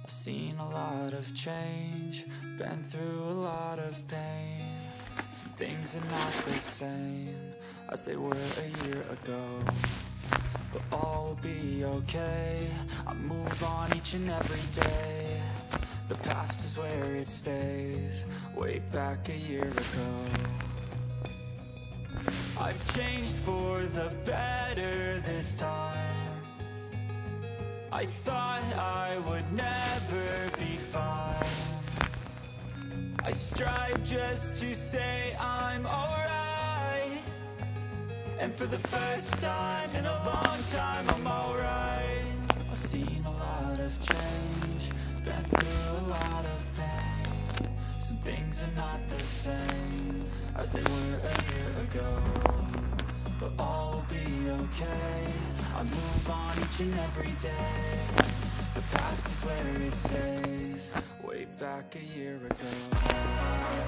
I've seen a lot of change, been through a lot of pain. Some things are not the same as they were a year ago, but all will be okay. I move on each and every day. The past is where it stays, way back a year ago. I've changed for the better this time. I thought I would never be fine. I strive just to say I'm alright, and for the first time in a long time I'm alright. I've seen a lot of change, been through a lot of pain. Some things are not the same as they were a year ago, but all will be okay. I move on each and every day. The past is where it stays, way back a year ago.